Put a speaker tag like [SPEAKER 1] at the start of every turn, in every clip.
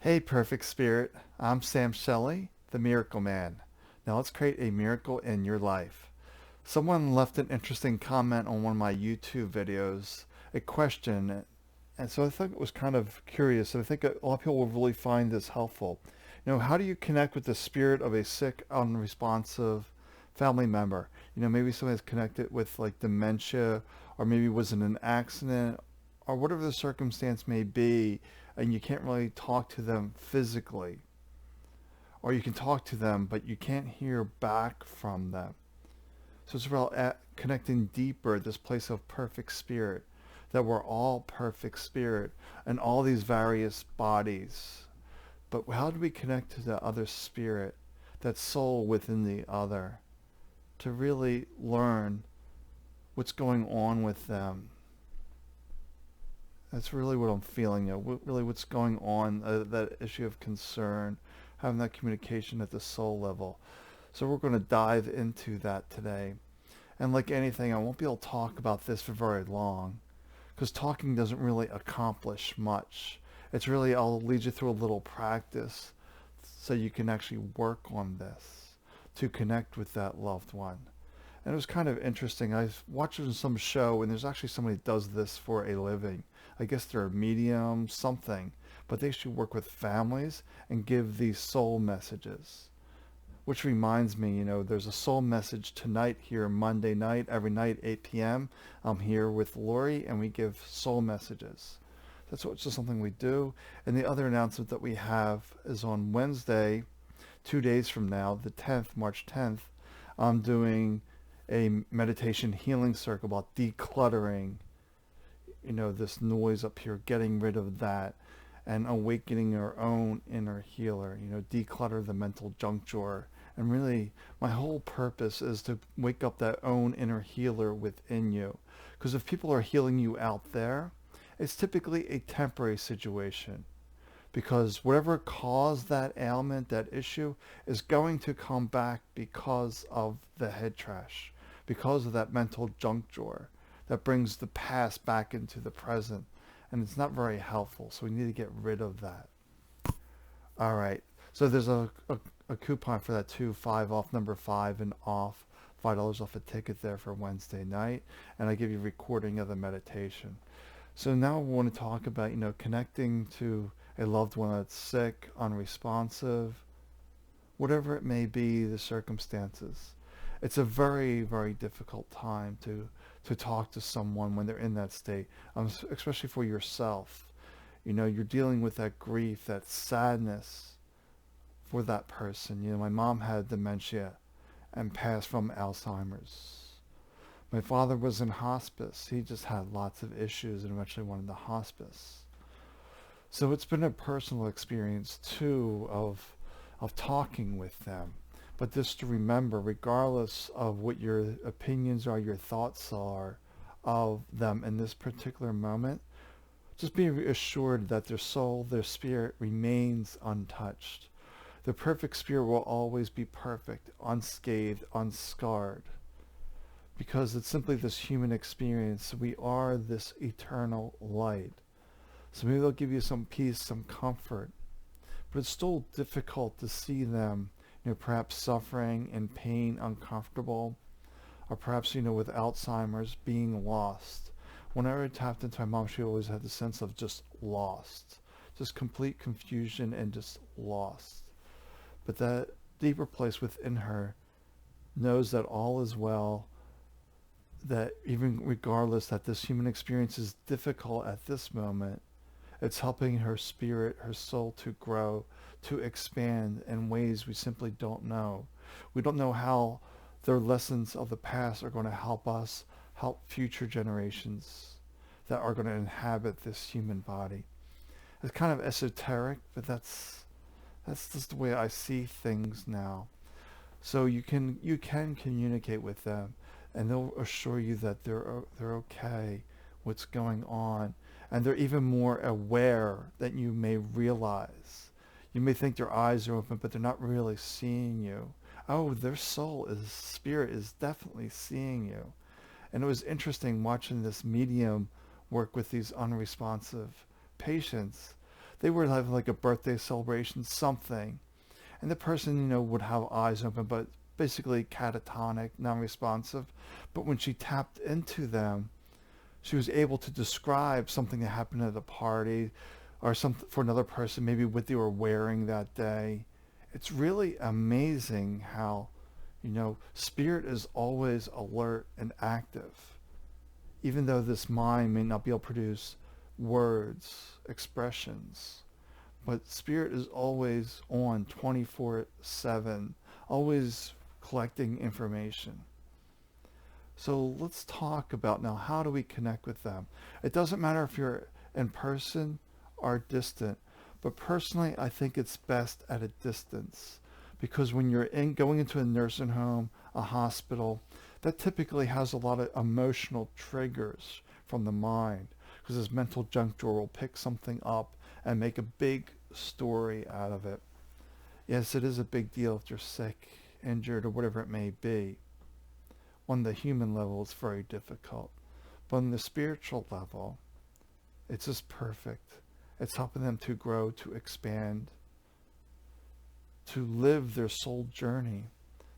[SPEAKER 1] Hey, Perfect Spirit. I'm Sam Shelley, the Miracle Man. Now let's create a miracle in your life. Someone left an interesting comment on one of my YouTube videos, a question, and so I thought it was kind of curious, and I think a lot of people will really find this helpful. How do you connect with the spirit of a sick, unresponsive family member? Maybe somebody's connected with like dementia, or maybe was in an accident, or whatever the circumstance may be, and you can't really talk to them physically, or you can talk to them, but you can't hear back from them. So it's about connecting deeper, this place of perfect spirit, that we're all perfect spirit and all these various bodies. But how do we connect to the other spirit, that soul within the other, to really learn what's going on with them? That's really what I'm feeling. Really, what's going on? That issue of concern, having that communication at the soul level. So we're going to dive into that today. And like anything, I won't be able to talk about this for very long, because talking doesn't really accomplish much. It's really, I'll lead you through a little practice so you can actually work on this to connect with that loved one. And it was kind of interesting. I was watching some show, and there's actually somebody that does this for a living. I guess they're a medium, something, but they actually work with families and give these soul messages. Which reminds me, there's a soul message tonight here, Monday night, every night, 8 p.m. I'm here with Lori, and we give soul messages. Just something we do. And the other announcement that we have is on Wednesday, 2 days from now, the 10th, March 10th, I'm doing a meditation healing circle about decluttering, this noise up here, getting rid of that, and awakening our own inner healer, declutter the mental junk drawer. And really, my whole purpose is to wake up that own inner healer within you. Because if people are healing you out there, it's typically a temporary situation. Because whatever caused that ailment, that issue, is going to come back because of the head trash, because of that mental junk drawer that brings the past back into the present. And it's not very helpful, so we need to get rid of that. All right. So there's a coupon for that too, 5 off, number 5 and off, $5 off a ticket there for Wednesday night, and I give you a recording of the meditation. So now I want to talk about, connecting to a loved one that's sick, unresponsive, whatever it may be, the circumstances. It's a very, very difficult time to talk to someone when they're in that state, especially for yourself. You're dealing with that grief, that sadness for that person. My mom had dementia and passed from Alzheimer's. My father was in hospice. He just had lots of issues and eventually went into hospice. So it's been a personal experience too of talking with them. But just to remember, regardless of what your opinions are, your thoughts are of them in this particular moment, just be assured that their soul, their spirit remains untouched. The perfect spirit will always be perfect, unscathed, unscarred. Because it's simply this human experience. We are this eternal light. So maybe they'll give you some peace, some comfort. But it's still difficult to see them, perhaps suffering in pain, uncomfortable, or perhaps, with Alzheimer's, being lost. Whenever I tapped into my mom, she always had the sense of just lost. Just complete confusion and just lost. But that deeper place within her knows that all is well, that even regardless that this human experience is difficult at this moment, it's helping her spirit, her soul to grow, to expand in ways we simply don't know. We don't know how their lessons of the past are going to help us, help future generations that are going to inhabit this human body. It's kind of esoteric, but that's just the way I see things now. So you can communicate with them, and they'll assure you that they're okay, what's going on, and they're even more aware than you may realize. You may think their eyes are open, but they're not really seeing you. Oh, their spirit is definitely seeing you. And it was interesting watching this medium work with these unresponsive patients, they were having like a birthday celebration, something, and the person, would have eyes open, but basically catatonic, non-responsive. But when she tapped into them, she was able to describe something that happened at a party or something for another person, maybe what they were wearing that day. It's really amazing how, spirit is always alert and active, even though this mind may not be able to produce words, expressions. But spirit is always on 24/7, always collecting information. So let's talk about now, how do we connect with them? It doesn't matter if you're in person or distant, but personally I think it's best at a distance, because when you're going into a nursing home, a hospital, that typically has a lot of emotional triggers from the mind, because this mental junk drawer will pick something up and make a big story out of it. Yes, it is a big deal if you're sick, injured, or whatever it may be. On the human level, it's very difficult. But on the spiritual level, it's just perfect. It's helping them to grow, to expand, to live their soul journey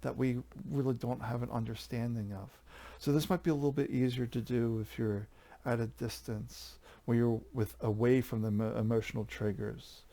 [SPEAKER 1] that we really don't have an understanding of. So this might be a little bit easier to do if you're at a distance, where you're away from the emotional triggers.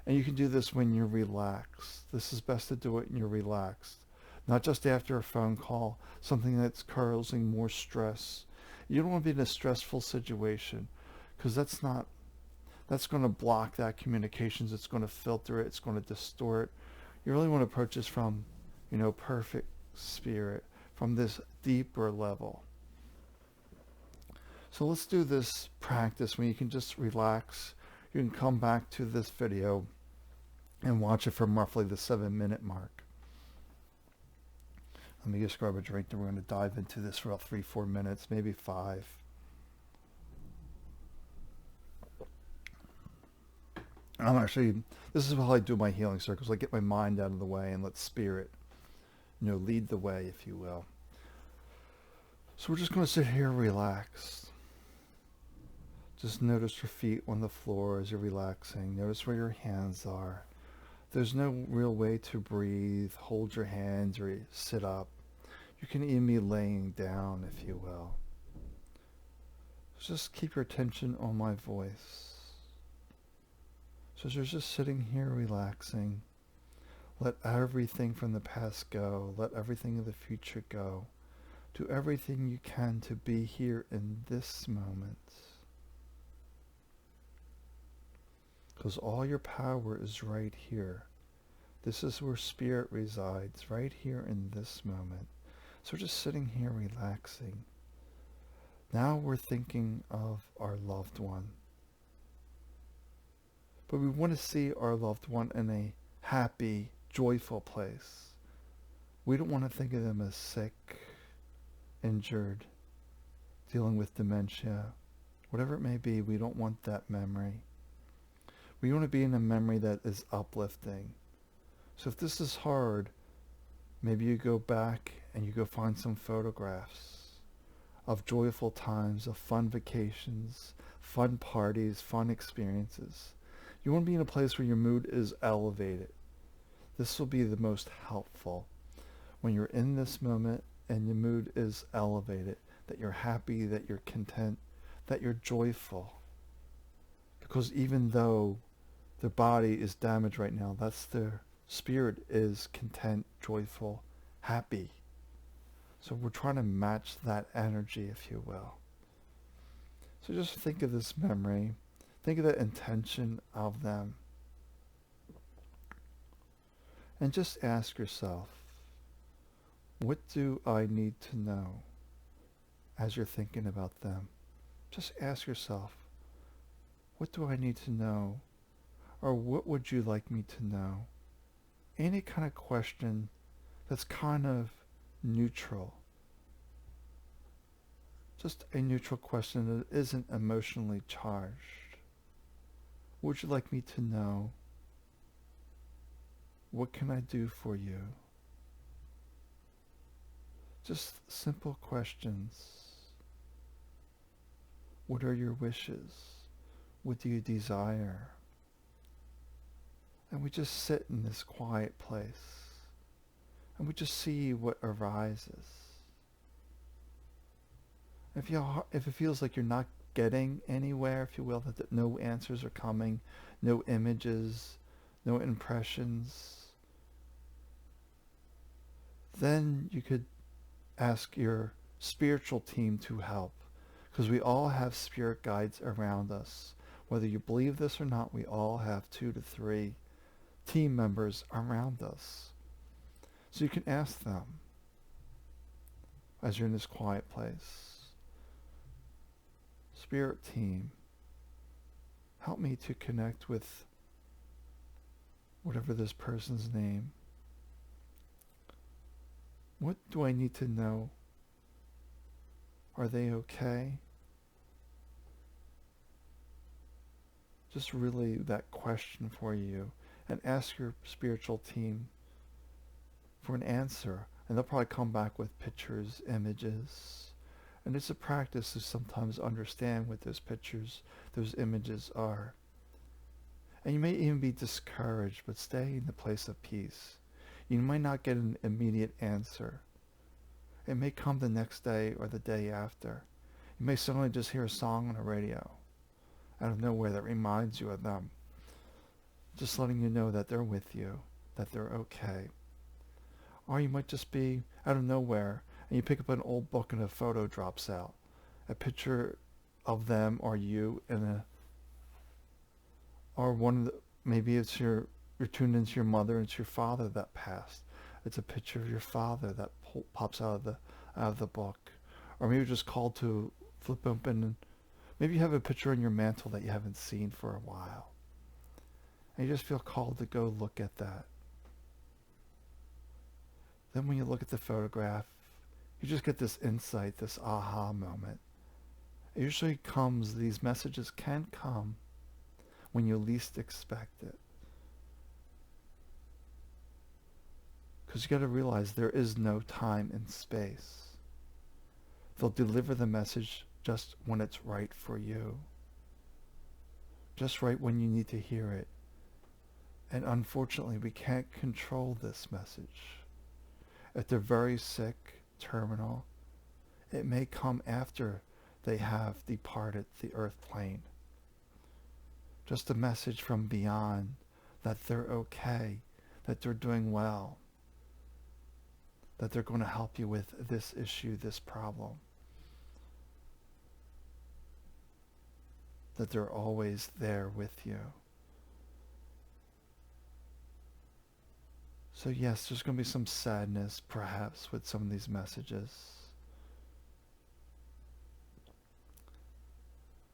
[SPEAKER 1] And you can do this when you're relaxed. This is best to do it when you're relaxed. Not just after a phone call, something that's causing more stress. You don't want to be in a stressful situation, because that's going to block that communications. It's going to filter it. It's going to distort. You really want to approach this from, perfect spirit, from this deeper level. So let's do this practice when you can just relax. You can come back to this video and watch it from roughly the 7-minute mark. Let me just grab a drink, and we're going to dive into this for about 3-4 minutes, maybe 5. This is how I do my healing circles. I get my mind out of the way and let spirit, lead the way, if you will. So we're just going to sit here relaxed. Just notice your feet on the floor as you're relaxing. Notice where your hands are. There's no real way to breathe, hold your hands, or sit up. You can even be laying down, if you will. Just keep your attention on my voice. So as you're just sitting here relaxing, let everything from the past go. Let everything of the future go. Do everything you can to be here in this moment. Because all your power is right here. This is where spirit resides, right here in this moment. So we're just sitting here relaxing. Now we're thinking of our loved one. But we want to see our loved one in a happy, joyful place. We don't want to think of them as sick, injured, dealing with dementia. Whatever it may be, we don't want that memory. We want to be in a memory that is uplifting. So if this is hard, maybe you go back and you go find some photographs of joyful times, of fun vacations, fun parties, fun experiences. You want to be in a place where your mood is elevated. This will be the most helpful. When you're in this moment and your mood is elevated, that you're happy, that you're content, that you're joyful. Because even though their body is damaged right now, that's their spirit is content, joyful, happy. So we're trying to match that energy, if you will. So just think of this memory. Think of the intention of them. And just ask yourself, what do I need to know as you're thinking about them? Just ask yourself, what do I need to know? Or what would you like me to know? Any kind of question that's kind of neutral. Just a neutral question that isn't emotionally charged. What would you like me to know? What can I do for you? Just simple questions. What are your wishes? What do you desire? And we just sit in this quiet place. And we just see what arises. If it feels like you're not getting anywhere, if you will, that no answers are coming, no images, no impressions, then you could ask your spiritual team to help. Because we all have spirit guides around us. Whether you believe this or not, we all have 2 to 3 team members around us. So you can ask them as you're in this quiet place. Spirit team, help me to connect with whatever this person's name. What do I need to know? Are they okay? Just really that question for you, and ask your spiritual team for an answer, and they'll probably come back with pictures, images, and it's a practice to sometimes understand what those pictures, those images are. And you may even be discouraged, but stay in the place of peace. You might not get an immediate answer. It may come the next day or the day after. You may suddenly just hear a song on the radio out of nowhere that reminds you of them. Just letting you know that they're with you, that they're okay. Or you might just be out of nowhere and you pick up an old book and a photo drops out. A picture of them or you maybe it's you're tuned into your mother and it's your father that passed. It's a picture of your father that pops out of the book. Or maybe you're just called to flip open and maybe you have a picture on your mantle that you haven't seen for a while. And you just feel called to go look at that. Then when you look at the photograph, you just get this insight, this aha moment. It usually comes, these messages can come when you least expect it. Because you got to realize there is no time and space. They'll deliver the message just when it's right for you. Just right when you need to hear it. And unfortunately, we can't control this message. If they're very sick, terminal, it may come after they have departed the earth plane. Just a message from beyond that they're okay, that they're doing well, that they're going to help you with this issue, this problem, that they're always there with you. So yes, there's going to be some sadness perhaps with some of these messages.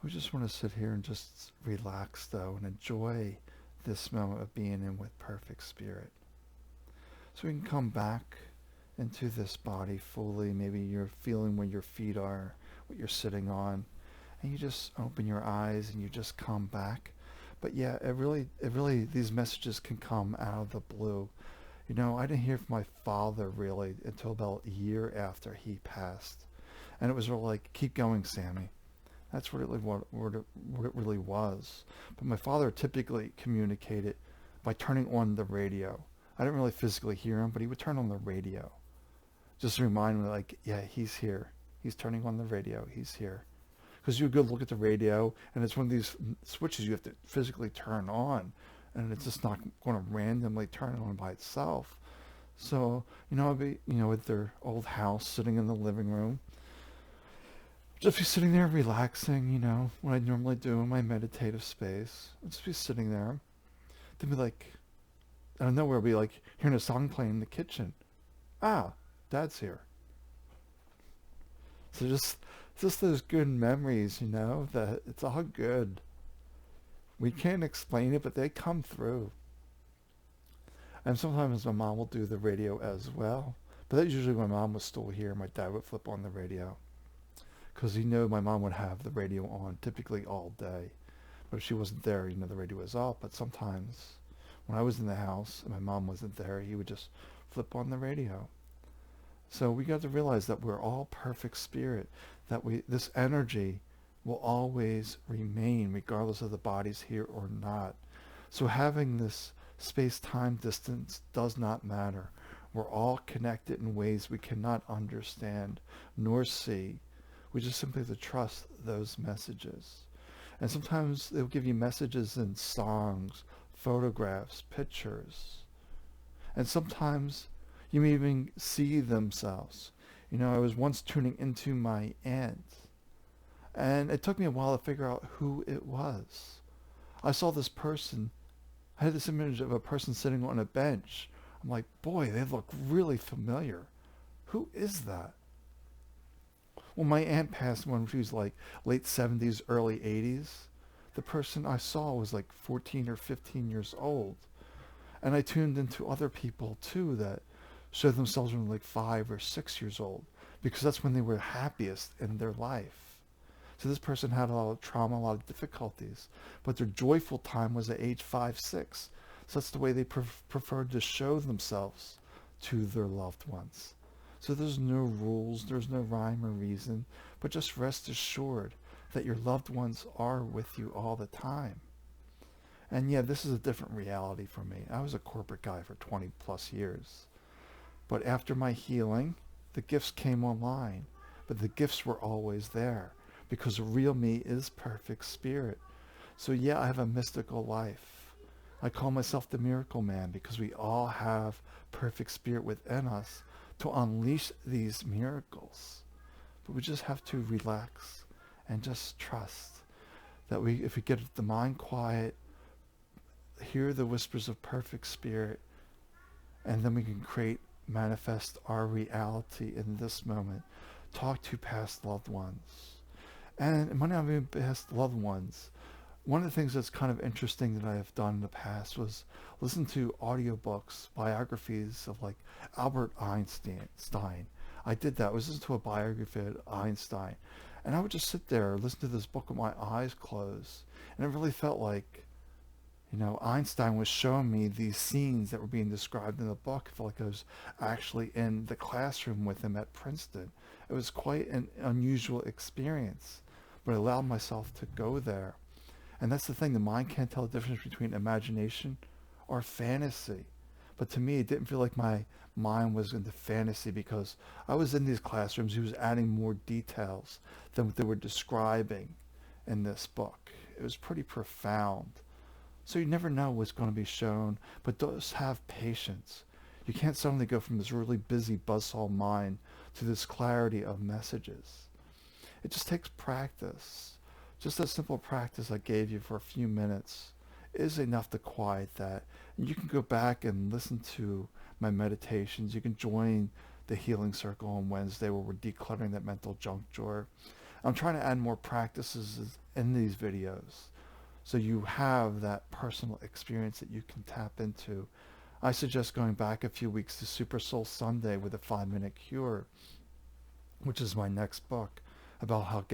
[SPEAKER 1] We just want to sit here and just relax though and enjoy this moment of being in with perfect spirit. So we can come back into this body fully. Maybe you're feeling where your feet are, what you're sitting on, and you just open your eyes and you just come back. But yeah, it really, these messages can come out of the blue. You know, I didn't hear from my father really until about a year after he passed. And it was really like, keep going, Sammy. That's really what it really was. But my father typically communicated by turning on the radio. I didn't really physically hear him, but he would turn on the radio. Just to remind me, like, yeah, he's here. He's turning on the radio. He's here. Because you go look at the radio, and it's one of these switches you have to physically turn on. And it's just not going to randomly turn on by itself. So, I'd be, at their old house, sitting in the living room. Just be sitting there relaxing, what I normally do in my meditative space. I'd just be sitting there. Then be like, out of nowhere, I'd be like hearing a song playing in the kitchen. Ah, Dad's here. So just those good memories, that it's all good. We can't explain it, but they come through. And sometimes my mom will do the radio as well. But that's usually when my mom was still here. My dad would flip on the radio. Because my mom would have the radio on typically all day. But if she wasn't there, the radio was off. But sometimes when I was in the house and my mom wasn't there, he would just flip on the radio. So we got to realize that we're all perfect spirit. That this energy will always remain regardless of the body's here or not. So having this Space-time distance does not matter. We're all connected in ways we cannot understand nor see. We just simply have to trust those messages. And sometimes they'll give you messages in songs, photographs, pictures. And sometimes you may even see themselves. I was once tuning into my aunt, and it took me a while to figure out who it was. I saw this person. I had this image of a person sitting on a bench. I'm like, boy, they look really familiar. Who is that? Well, my aunt passed when she was like late 70s, early 80s. The person I saw was like 14 or 15 years old. And I tuned into other people too that showed themselves when like 5 or 6 years old, because that's when they were happiest in their life. So this person had a lot of trauma, a lot of difficulties, but their joyful time was at age 5, 6. So that's the way they preferred to show themselves to their loved ones. So there's no rules, there's no rhyme or reason, but just rest assured that your loved ones are with you all the time. And yeah, this is a different reality for me. I was a corporate guy for 20 plus years. But after my healing, the gifts came online. But the gifts were always there, because the real me is perfect spirit. So yeah, I have a mystical life. I call myself the miracle man, because we all have perfect spirit within us to unleash these miracles. But we just have to relax and just trust that if we get the mind quiet, hear the whispers of perfect spirit, and then we can manifest our reality in this moment. Talk to past loved ones. And it might not be past loved ones. One of the things that's kind of interesting that I have done in the past was listen to audiobooks, biographies of like Albert Einstein. I did that. I was listening to a biography of Einstein. And I would just sit there and listen to this book with my eyes closed. And it really felt like, Einstein was showing me these scenes that were being described in the book. I felt like I was actually in the classroom with him at Princeton. It was quite an unusual experience, but I allowed myself to go there. And that's the thing, the mind can't tell the difference between imagination or fantasy. But to me, it didn't feel like my mind was into fantasy, because I was in these classrooms. He was adding more details than what they were describing in this book. It was pretty profound. So you never know what's going to be shown, but just have patience. You can't suddenly go from this really busy buzzsaw mind to this clarity of messages. It just takes practice. Just a simple practice I gave you for a few minutes is enough to quiet that. And you can go back and listen to my meditations. You can join the healing circle on Wednesday, where we're decluttering that mental junk drawer. I'm trying to add more practices in these videos, so you have that personal experience that you can tap into. I suggest going back a few weeks to Super Soul Sunday with a 5-minute cure, which is my next book about how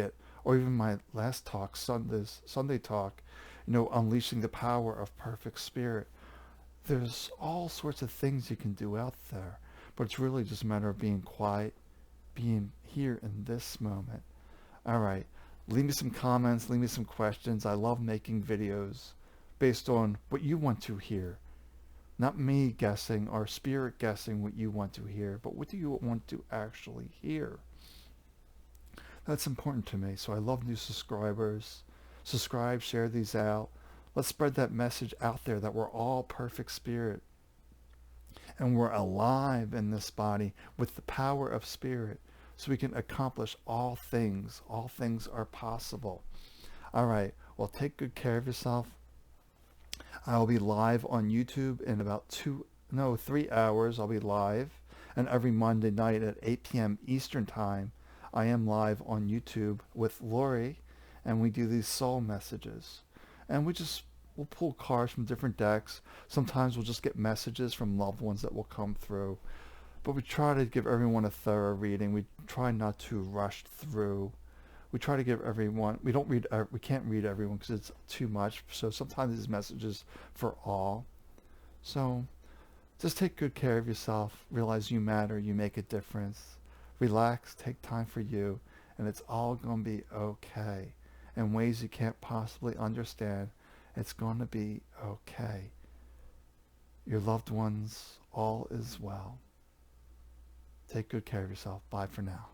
[SPEAKER 1] or even my last talk, Sunday talk, unleashing the power of perfect spirit. There's all sorts of things you can do out there, but it's really just a matter of being quiet, being here in this moment. All right. Leave me some comments, leave me some questions. I love making videos based on what you want to hear. Not me guessing or spirit guessing what you want to hear, but what do you want to actually hear? That's important to me. So I love new subscribers. Subscribe, share these out. Let's spread that message out there that we're all perfect spirit. And we're alive in this body with the power of spirit. So we can accomplish all things. All things are possible. All right. Well, take good care of yourself. I'll be live on YouTube in about 3 hours. I'll be live. And every Monday night at 8 p.m. Eastern Time, I am live on YouTube with Lori. And we do these soul messages. And we'll pull cards from different decks. Sometimes we'll just get messages from loved ones that will come through. But we try to give everyone a thorough reading. We try not to rush through. We try to give everyone, we can't read everyone because it's too much. So sometimes these messages for all. So just take good care of yourself. Realize you matter. You make a difference. Relax. Take time for you. And it's all going to be okay. In ways you can't possibly understand, it's going to be okay. your loved ones, all is well. Take good care of yourself. Bye for now.